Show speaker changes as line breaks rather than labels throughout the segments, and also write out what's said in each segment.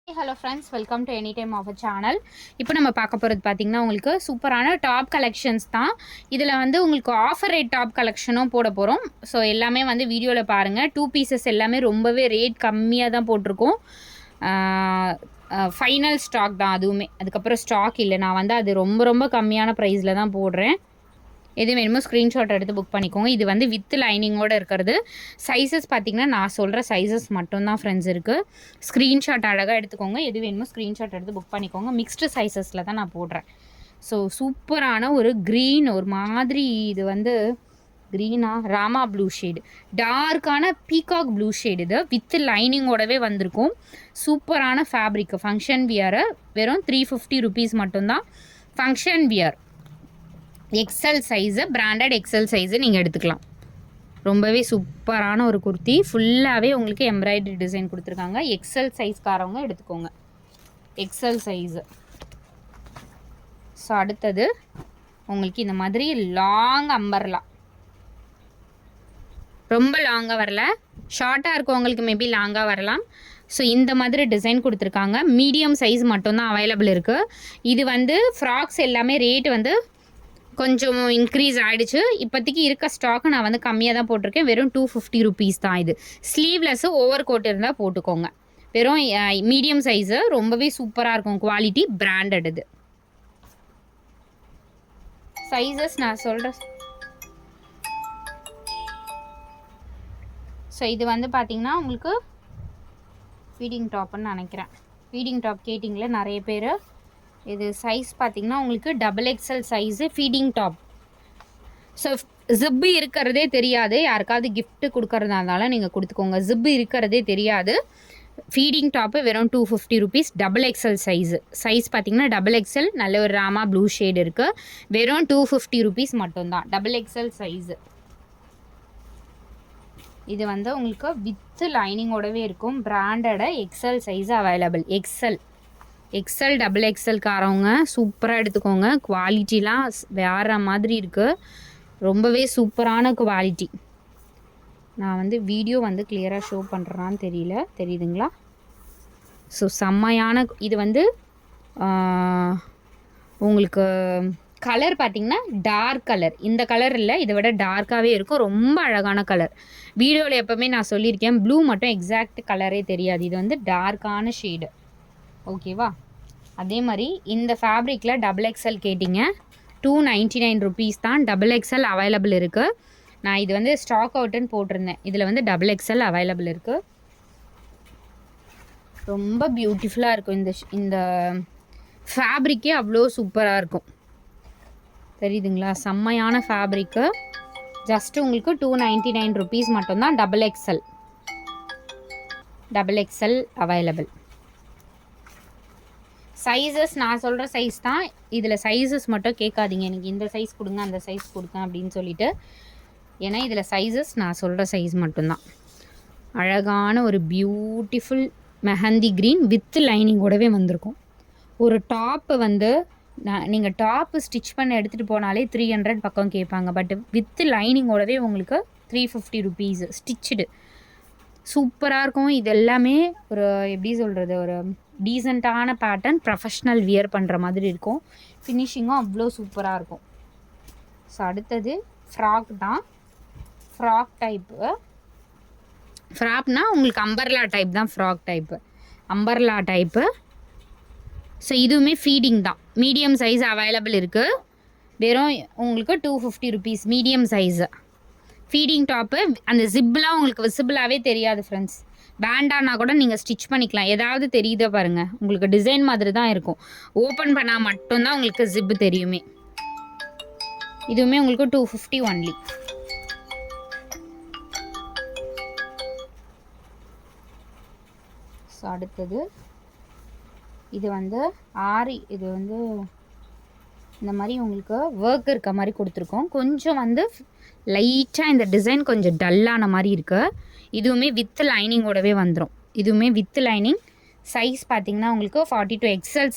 Hello friends, welcome to any time of a channel. இப்போ நம்ம பார்க்க போகிறது பார்த்திங்கன்னா உங்களுக்கு சூப்பரான டாப் கலெக்ஷன்ஸ் தான். இதில் வந்து உங்களுக்கு ஆஃபர் ரேட் டாப் கலெக்ஷனும் போட போகிறோம். ஸோ எல்லாமே வந்து வீடியோவில் பாருங்கள். 2 பீசஸ் எல்லாமே ரொம்பவே ரேட் கம்மியாக தான் போட்டிருக்கோம். ஃபைனல் ஸ்டாக் தான் அதுவுமே. அதுக்கப்புறம் ஸ்டாக் இல்லை. நான் வந்து அது ரொம்ப ரொம்ப கம்மியான ப்ரைஸில் தான் போடுறேன். எது வேணுமோ ஸ்க்ரீன்ஷாட் எடுத்து புக் பண்ணிக்கோங்க. இது வந்து வித் லைனிங்கோடு இருக்கிறது. சைஸஸ் பார்த்திங்கன்னா நான் சொல்கிற சைஸஸ் மட்டும்தான் ஃப்ரெண்ட்ஸ் இருக்குது. ஸ்க்ரீன்ஷாட் அழகாக எடுத்துக்கோங்க. எது வேணுமோ ஸ்க்ரீன்ஷாட் எடுத்து புக் பண்ணிக்கோங்க. மிக்ஸ்டு சைஸஸில் தான் நான் போடுறேன். ஸோ சூப்பரான ஒரு க்ரீன், ஒரு மாதிரி இது வந்து க்ரீனா ராமா ப்ளூ ஷேடு, டார்க்கான பீகாக் ப்ளூ ஷேடு. இது வித் லைனிங்கோடவே வந்திருக்கும். சூப்பரான ஃபேப்ரிக்கு. ஃபங்க்ஷன் வியரை வெறும் 350 ருபீஸ் மட்டும்தான். Function wear XL size, branded XL size நீங்கள் எடுத்துக்கலாம். ரொம்பவே சூப்பரான ஒரு குர்த்தி. ஃபுல்லாகவே உங்களுக்கு எம்ப்ராய்டரி டிசைன் கொடுத்துருக்காங்க. எக்ஸல் சைஸ்காரவங்க எடுத்துக்கோங்க, எக்ஸல் சைஸு. ஸோ அடுத்தது உங்களுக்கு இந்த மாதிரி லாங் அம்பர்லா. ரொம்ப லாங்காக வரல, ஷார்ட்டாக இருக்கவங்களுக்கு மேபி லாங்காக வரலாம். ஸோ இந்த மாதிரி டிசைன் கொடுத்துருக்காங்க. மீடியம் சைஸ் மட்டும்தான் அவைலபிள் இருக்குது. இது வந்து ஃப்ராக்ஸ் எல்லாமே ரேட்டு வந்து கொஞ்சம் இன்க்ரீஸ் ஆகிடுச்சு. இப்போதைக்கு இருக்க ஸ்டாக்கு நான் வந்து கம்மியாக தான் போட்டிருக்கேன். வெறும் 250 ருபீஸ் தான் இது. ஸ்லீவ்லெஸ்ஸு ஓவர் கோட் இருந்தால் போட்டுக்கோங்க. வெறும் மீடியம் சைஸு, ரொம்பவே சூப்பராக இருக்கும். Quality branded. இது சைஸஸ் நான் சொல்கிறேன். ஸோ இது வந்து பார்த்திங்கன்னா உங்களுக்கு ஃபீடிங் டாப்னு நினைக்கிறேன். ஃபீடிங் டாப் கேட்டிங்களே நிறைய பேர். இது சைஸ் பார்த்திங்கன்னா உங்களுக்கு double XL size feeding top. So zip இருக்கிறதே தெரியாது. யாருக்காவது கிஃப்ட்டு கொடுக்கறதா இருந்தாலும் நீங்கள் கொடுத்துக்கோங்க. ஜிப்பு இருக்கிறதே தெரியாது. ஃபீடிங் டாப்பு வெறும் 250 rupees. Double XL size. Size பார்த்திங்கன்னா டபுள் எக்ஸல், நல்ல ஒரு ராமா ப்ளூ ஷேடு இருக்குது. வெறும் 250 ருபீஸ் மட்டும்தான். Double XL size. இது வந்து உங்களுக்கு வித்து லைனிங்கோடவே இருக்கும். Branded XL size available. XL double எக்ஸல்காரவங்க சூப்பராக எடுத்துக்கோங்க. குவாலிட்டிலாம் வேறு மாதிரி இருக்குது. ரொம்பவே சூப்பரான குவாலிட்டி. நான் வந்து வீடியோ வந்து கிளியராக ஷோ பண்ணுறேன்னு தெரியல, தெரியுதுங்களா? ஸோ செம்மையான இது வந்து உங்களுக்கு கலர் பார்த்திங்கன்னா டார்க் கலர். இந்த கலர் இல்லை, இதை விட டார்க்காகவே இருக்கும். ரொம்ப அழகான கலர். வீடியோவில் எப்போவுமே நான் சொல்லியிருக்கேன், ப்ளூ மட்டும் எக்ஸாக்ட் கலரே தெரியாது. இது வந்து டார்க்கான ஷேடு. ஓகேவா? அதே மாதிரி இந்த ஃபேப்ரிக்கில் டபுள் எக்ஸல் கேட்டிங்க, 299 ருபீஸ் தான். டபுள் எக்ஸல் அவைலபிள் இருக்குது. நான் இது வந்து ஸ்டாக் அவுட்டுன்னு போட்டிருந்தேன். இதில் வந்து டபுள் எக்ஸல் அவைலபிள் இருக்குது. ரொம்ப பியூட்டிஃபுல்லாக இருக்கும். இந்த ஃபேப்ரிக்கே அவ்வளோ சூப்பராக இருக்கும். தெரியுதுங்களா? செம்மையான ஃபேப்ரிக்கு. ஜஸ்ட்டு உங்களுக்கு 299 ருபீஸ் மட்டும்தான். Double XL available. சைஸஸ் நான் சொல்கிற சைஸ் தான். இதில் சைஸஸ் மட்டும் கேட்காதீங்க, எனக்கு இந்த சைஸ் கொடுங்க அந்த சைஸ் கொடுங்க அப்படின்னு சொல்லிட்டு. ஏன்னா இதில் சைஸஸ் நான் சொல்கிற சைஸ் மட்டும்தான். அழகான ஒரு பியூட்டிஃபுல் மெஹந்தி க்ரீன் வித் லைனிங்கோடவே வந்திருக்கும். ஒரு டாப்பு வந்து நீங்கள் டாப்பு ஸ்டிச் பண்ண எடுத்துகிட்டு போனாலே 300 பக்கம் கேட்பாங்க. பட் வித் லைனிங்கோடவே உங்களுக்கு 350 ருபீஸ் ஸ்டிச்சுடு. சூப்பராக இருக்கும். இது எல்லாமே ஒரு எப்படி சொல்கிறது, ஒரு டீசெண்டான பேட்டர்ன், ப்ரொஃபஷ்னல் வியர் பண்ணுற மாதிரி இருக்கும். ஃபினிஷிங்கும் அவ்வளோ சூப்பராக இருக்கும். ஸோ அடுத்தது ஃப்ராக் தான். Frock type. ஃப்ராக்னால் உங்களுக்கு அம்பர்லா டைப் தான். Frock type umbrella type. So இதுவுமே ஃபீடிங் தான். மீடியம் சைஸ் அவைலபிள் இருக்குது. வெறும் உங்களுக்கு 250 rupees medium size. Feeding top. அந்த ஜிப்லாம் உங்களுக்கு விசிபிளாகவே தெரியாது ஃப்ரெண்ட்ஸ். வேண்டான்னா கூட நீங்கள் ஸ்டிச் பண்ணிக்கலாம். ஏதாவது தெரியுதோ பாருங்கள், உங்களுக்கு டிசைன் மாதிரி தான் இருக்கும். ஓப்பன் பண்ணால் மட்டும்தான் உங்களுக்கு ஜிப்பு தெரியுமே. இதுவுமே உங்களுக்கு 250 ஒன்லி. ஸோ அடுத்தது இது வந்து இது வந்து இந்த மாதிரி உங்களுக்கு ஒர்க் இருக்க மாதிரி கொடுத்துருக்கோம். கொஞ்சம் வந்து லைட்டாக இந்த டிசைன் கொஞ்சம் டல்லான மாதிரி இருக்குது. இதுவுமே வித் லைனிங்கோடவே வந்துடும். இதுவுமே வித் லைனிங். சைஸ் பார்த்திங்கன்னா உங்களுக்கு 42 எக்ஸல்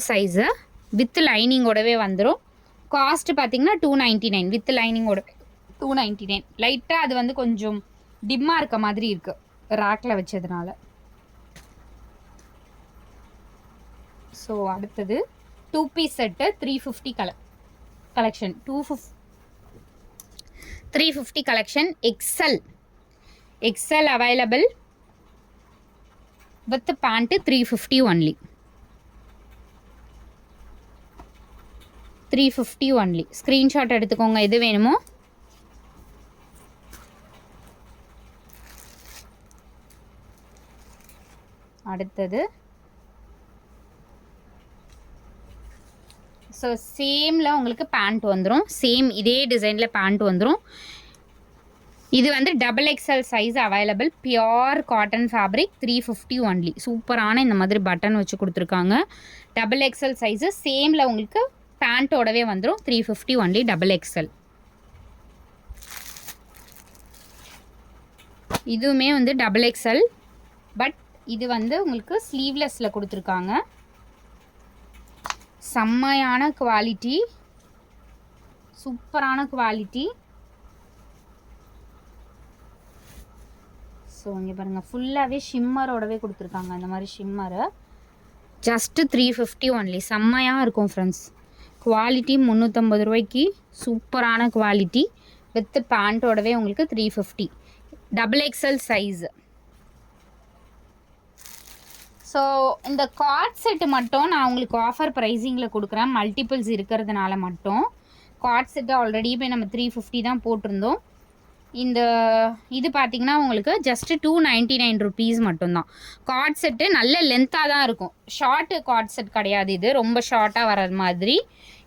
சைஸு வித் லைனிங்கோடவே வந்துடும். காஸ்ட்டு பார்த்திங்கன்னா 299. வித் லைனிங்கோட 299. லைட்டாக அது வந்து கொஞ்சம் டிம்மாக இருக்க மாதிரி இருக்குது ரேக்கில் வச்சதுனால. ஸோ அடுத்தது 2 piece set 350 collection 350 collection XL available with pant 350 only. 350 only. Screenshot எடுத்துக்கோங்க எது வேணுமோ. அடுத்தது ஸோ சேமில் உங்களுக்கு பேண்ட் வந்துடும். சேம் இதே டிசைனில் பேண்ட் வந்துடும். இது வந்து XXL size available. Pure cotton fabric 350 only. சூப்பரான இந்த மாதிரி பட்டன் வச்சு கொடுத்துருக்காங்க. XXL சைஸு சேமில் உங்களுக்கு பேண்ட்டோடவே வந்துடும். 350 ஒன்லி XXL. இதுவுமே வந்து XXL. பட் இது வந்து உங்களுக்கு ஸ்லீவ்லெஸ்ஸில் கொடுத்துருக்காங்க. செம்மையான குவாலிட்டி, சூப்பரான குவாலிட்டி. ஸோ இங்கே பாருங்கள் ஃபுல்லாகவே ஷிம்மரோடவே கொடுத்துருக்காங்க. அந்த மாதிரி ஷிம்மரு ஜஸ்ட்டு 350 ஒன்லி. செம்மையாக இருக்கும் ஃப்ரெண்ட்ஸ். குவாலிட்டி 350 ரூபாய்க்கு சூப்பரான குவாலிட்டி வித் பேண்ட்டோடவே உங்களுக்கு 350. XXL size. ஸோ இந்த கார்ட் செட்டு மட்டும் நான் உங்களுக்கு ஆஃபர் ப்ரைஸிங்கில் கொடுக்குறேன். மல்டிபிள்ஸ் இருக்கிறதுனால மட்டும். கார்ட் செட்டு ஆல்ரெடி போய் நம்ம 350 தான் போட்டிருந்தோம். இந்த இது பார்த்திங்கன்னா உங்களுக்கு ஜஸ்ட்டு 299 ருபீஸ் மட்டும்தான். கார்ட் செட்டு நல்ல லென்த்தாக தான் இருக்கும். ஷார்ட்டு கார்ட் செட் கிடையாது. இது ரொம்ப ஷார்ட்டாக வர்ற மாதிரி.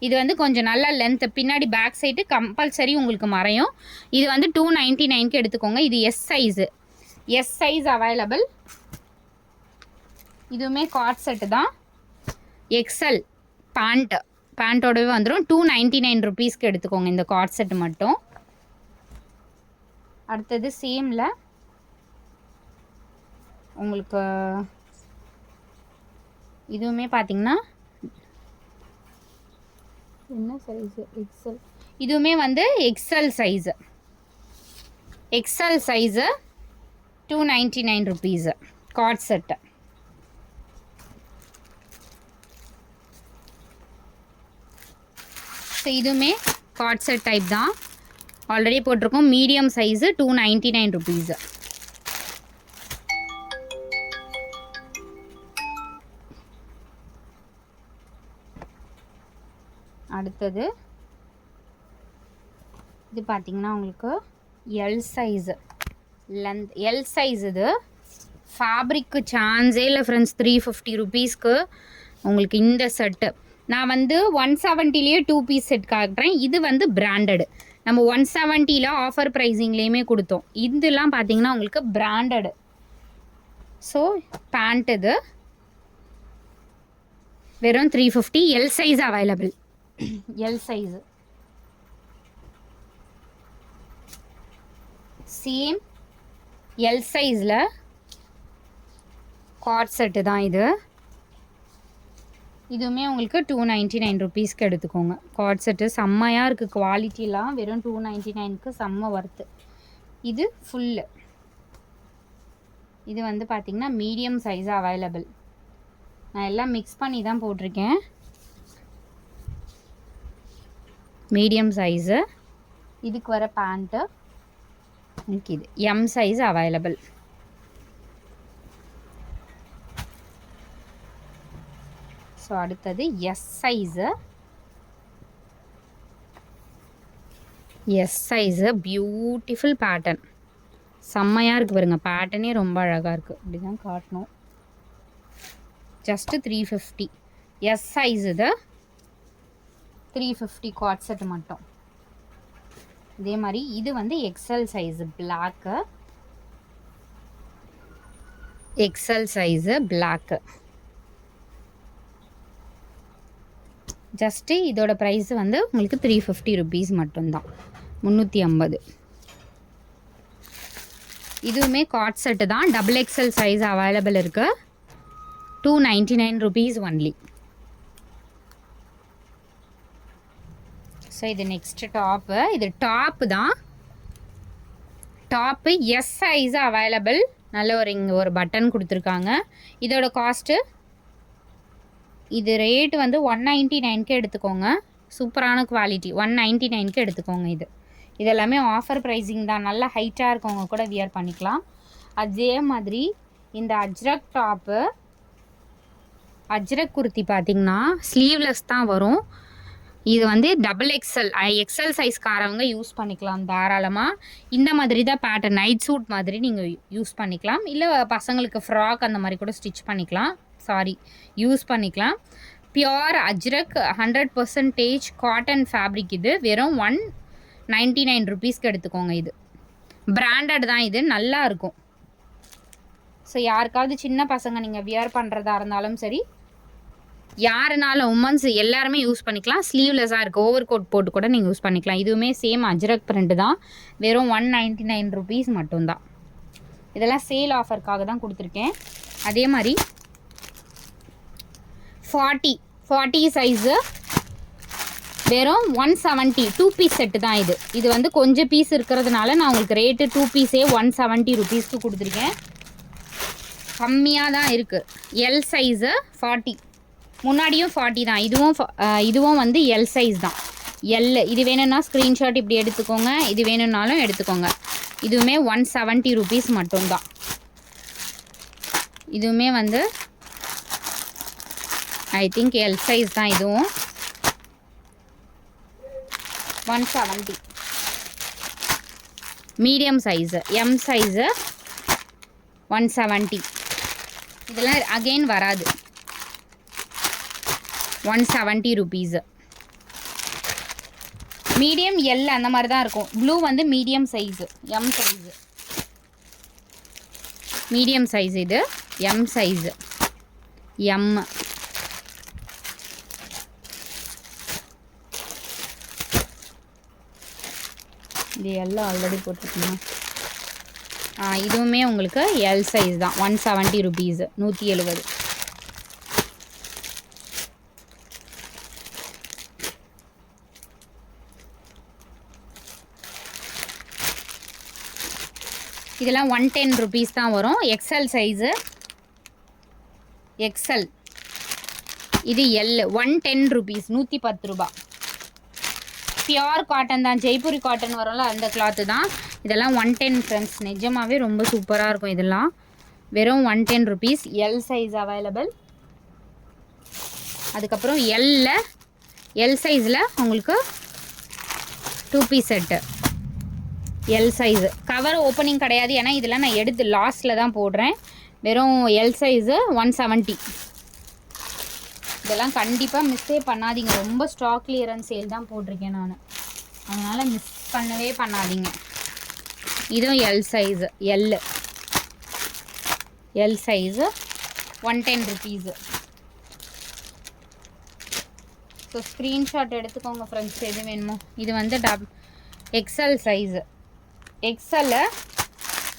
இது வந்து கொஞ்சம் நல்ல லென்த்து. பின்னாடி பேக் சைடு கம்பல்சரி உங்களுக்கு மறையும். இது வந்து 299க்கு எடுத்துக்கோங்க. இது எஸ் சைஸ் அவைலபிள். இதுவுமே கார்ட் செட்டு தான். எக்ஸல் பேண்ட்டோடவே வந்துடும். 299 ருபீஸ்க்கு எடுத்துக்கோங்க இந்த கார்ட் செட்டு மட்டும். அடுத்தது சேமில் உங்களுக்கு இதுவுமே பார்த்தீங்கன்னா என்ன சைஸு எக்ஸல். இதுவுமே வந்து XL size 299 rupees card set. So இதுவுமே கார்ட் செட் டைப் தான். ஆல்ரெடி போட்டிருக்கோம். Medium size 299 rupees. அடுத்தது இது பார்த்திங்கன்னா உங்களுக்கு L size length. L size இது ஃபேப்ரிக்கு சான்ஸே இல்லை ஃப்ரெண்ட்ஸ். 350 ருபீஸ்க்கு உங்களுக்கு இந்த செட்டு. நான் வந்து 170லேயே 2 பீஸ் செட் காட்டுறேன். இது வந்து பிராண்டடு. நம்ம 170ல் ஆஃபர் ப்ரைஸிங்லேயுமே கொடுத்தோம். இதெல்லாம் பார்த்தீங்கன்னா உங்களுக்கு பிராண்டடு. ஸோ பேண்ட் இது வெறும் 350. L size available. L size same L சைஸில் கார்ட் செட்டு தான் இது. இதுவுமே உங்களுக்கு 299 ருபீஸ்க்கு எடுத்துக்கோங்க. கார்ட் செட்டு செம்மையாக இருக்குது. குவாலிட்டிலாம் வெறும் 299க்கு செம்ம ஒர்த்து. இது ஃபுல்லு. இது வந்து பார்த்திங்கன்னா மீடியம் சைஸு அவைலபிள். நான் எல்லாம் மிக்ஸ் பண்ணி தான் போட்டிருக்கேன். Medium size. இதுக்கு வர பேண்ட்டு எனக்கு இது எம் சைஸ் அவைலபிள். ஸோ அடுத்தது எஸ் சைஸு பியூட்டிஃபுல் பேட்டர்ன். செம்மையாக இருக்குது பாருங்கள். பேட்டர்னே ரொம்ப அழகாக இருக்குது. அப்படி தான் காட்டணும். ஜஸ்ட்டு 350. எஸ் சைஸ் இது 350 கார்ட் செட் மட்டும். இதே மாதிரி இது வந்து XL size black. XL size black. Just இதோட ப்ரைஸ் வந்து உங்களுக்கு 350 ருபீஸ் மட்டும்தான். 350. இதுவுமே கார்ட் செட்டு தான். XXL சைஸ் அவைலபிள் இருக்குது. 299 ருபீஸ் ஒன்லி. ஸோ இது நெக்ஸ்ட்டு டாப்பு. இது டாப்பு தான். Top S size available. நல்ல ஒரு இங்கே ஒரு பட்டன் கொடுத்துருக்காங்க. இதோட காஸ்ட்டு இது ரேட் வந்து 199க்கு எடுத்துக்கோங்க. சூப்பரான குவாலிட்டி. 199க்கு எடுத்துக்கோங்க. இது எல்லாமே ஆஃபர் ப்ரைஸிங் தான். நல்லா ஹைட்டாக இருக்கவங்க கூட வியர் பண்ணிக்கலாம். அதே மாதிரி இந்த அஜ்ரக் டாப்பு, அஜ்ரக் குர்த்தி பார்த்திங்கன்னா ஸ்லீவ்லெஸ் தான் வரும். இது வந்து எக்ஸல் சைஸ்காரவங்க யூஸ் பண்ணிக்கலாம் தாராளமாக. இந்த மாதிரி தான் பேட்டர்ன், நைட் சூட் மாதிரி நீங்கள் யூஸ் பண்ணிக்கலாம். இல்லை பசங்களுக்கு ஃப்ராக் அந்த மாதிரி கூட ஸ்டிச் பண்ணிக்கலாம், யூஸ் பண்ணிக்கலாம். Pure Ajrakh 100% cotton fabric. இது வெறும் 199 ருபீஸ்க்கு எடுத்துக்கோங்க. இது பிராண்டட் தான், இது நல்லா இருக்கும். ஸோ யாருக்காவது சின்ன பசங்க நீங்கள் வியர் பண்ணுறதா இருந்தாலும் சரி, யாருனாலும் உமன்ஸ் எல்லாருமே யூஸ் பண்ணிக்கலாம். ஸ்லீவ்லெஸ்ஸாக இருக்குது, ஓவர் கோட் போட்டு கூட நீங்கள் யூஸ் பண்ணிக்கலாம். இதுவுமே சேம் அஜ்ரக் பிரிண்ட் தான். வெறும் 199 ருபீஸ் மட்டும்தான். இதெல்லாம் சேல் ஆஃபருக்காக தான் கொடுத்துருக்கேன். அதே மாதிரி 40 சைஸு வெறும் 170 2 பீஸ் செட்டு தான். இது வந்து கொஞ்சம் பீஸ் இருக்கிறதுனால நான் உங்களுக்கு ரேட்டு 2 பீஸே 170 ருபீஸ்க்கு கொடுத்துருக்கேன். கம்மியாக தான் இருக்குது. எல் சைஸு 40, முன்னாடியும் 40 தான். இதுவும் வந்து எல் சைஸ் தான். இது வேணும்னா ஸ்க்ரீன்ஷாட் இப்படி எடுத்துக்கோங்க, இது வேணும்னாலும் எடுத்துக்கோங்க. இதுவுமே 170 ருபீஸ் மட்டும்தான். இதுவுமே வந்து ஐ திங்க் எல் சைஸ் தான். இதுவும் 170. Medium size M size 170. இதெல்லாம் அகெயின் வராது. 170 ருபீஸு. மீடியம் எல் அந்த மாதிரி தான் இருக்கும். ப்ளூ வந்து medium size, M size. Medium size இது, எம் சைஸு, எம். இது எல்லாம் ஆல்ரெடி போட்டுருக்கணும். இதுவுமே உங்களுக்கு எல் சைஸ் தான். 170 ருபீஸு, 170. இதெல்லாம் 110 ருபீஸ் தான் வரும். XL size, XL. இது எல் 110 ருபீஸ், 110 ரூபா. பியோர் காட்டன் தான், ஜெய்ப்பூரி காட்டன் வரும்ல அந்த கிளாத்து தான். இதெல்லாம் 110 ஃப்ரெண்ட்ஸ். நிஜமாகவே ரொம்ப சூப்பராக இருக்கும். இதெல்லாம் வெறும் 110 ருபீஸ். L size available. அதுக்கப்புறம் எல் சைஸில் உங்களுக்கு 2 piece set. L size cover opening கிடையாது, ஏன்னா இதெல்லாம் நான் எடுத்து லாஸ்ட்டில் தான் போடுறேன். வெறும் எல் சைஸு 170. இதெல்லாம் கண்டிப்பாக மிஸ்ஸே பண்ணாதீங்க. ரொம்ப ஸ்டாக் கிளியரன்ஸ் சேல் தான் போட்டிருக்கேன் நான், அதனால் மிஸ் பண்ணவே பண்ணாதீங்க. இதுவும் L size, L size 110 rupees. So screenshot எடுத்துக்கோங்க ஃப்ரெண்ட்ஸ், எது வேணுமோ. இது வந்து எக்ஸல் சைஸு, எக்ஸலில்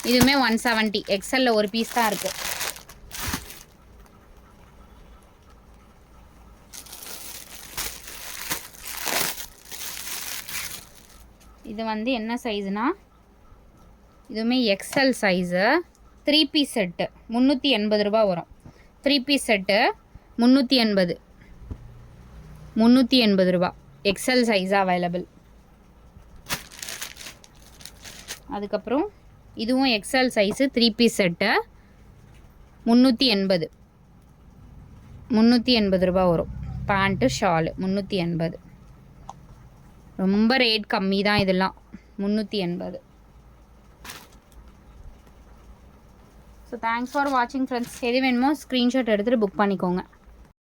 இதுவுமே 170. எக்ஸலில் ஒரு பீஸ் தான் இருக்குது. இது வந்து என்ன சைஸுனா, இதுவுமே எக்ஸல் சைஸு. 3 பீஸ் செட்டு 380 ரூபா வரும். 3 பீஸ் செட்டு 380 ரூபா. XL size available. அதுக்கப்புறம் இதுவும் எக்ஸல் சைஸு 3 பீஸ் செட்டு 380 ரூபா வரும். Pant shawl 380. ரொம்ப ரேட் கம்மி தான் இதெல்லாம், 380. ஸோ தேங்க்ஸ் ஃபார் வாட்சிங் ஃப்ரெண்ட்ஸ். எது வேணுமோ ஸ்க்ரீன்ஷாட் எடுத்துகிட்டு புக் பண்ணிக்கோங்க.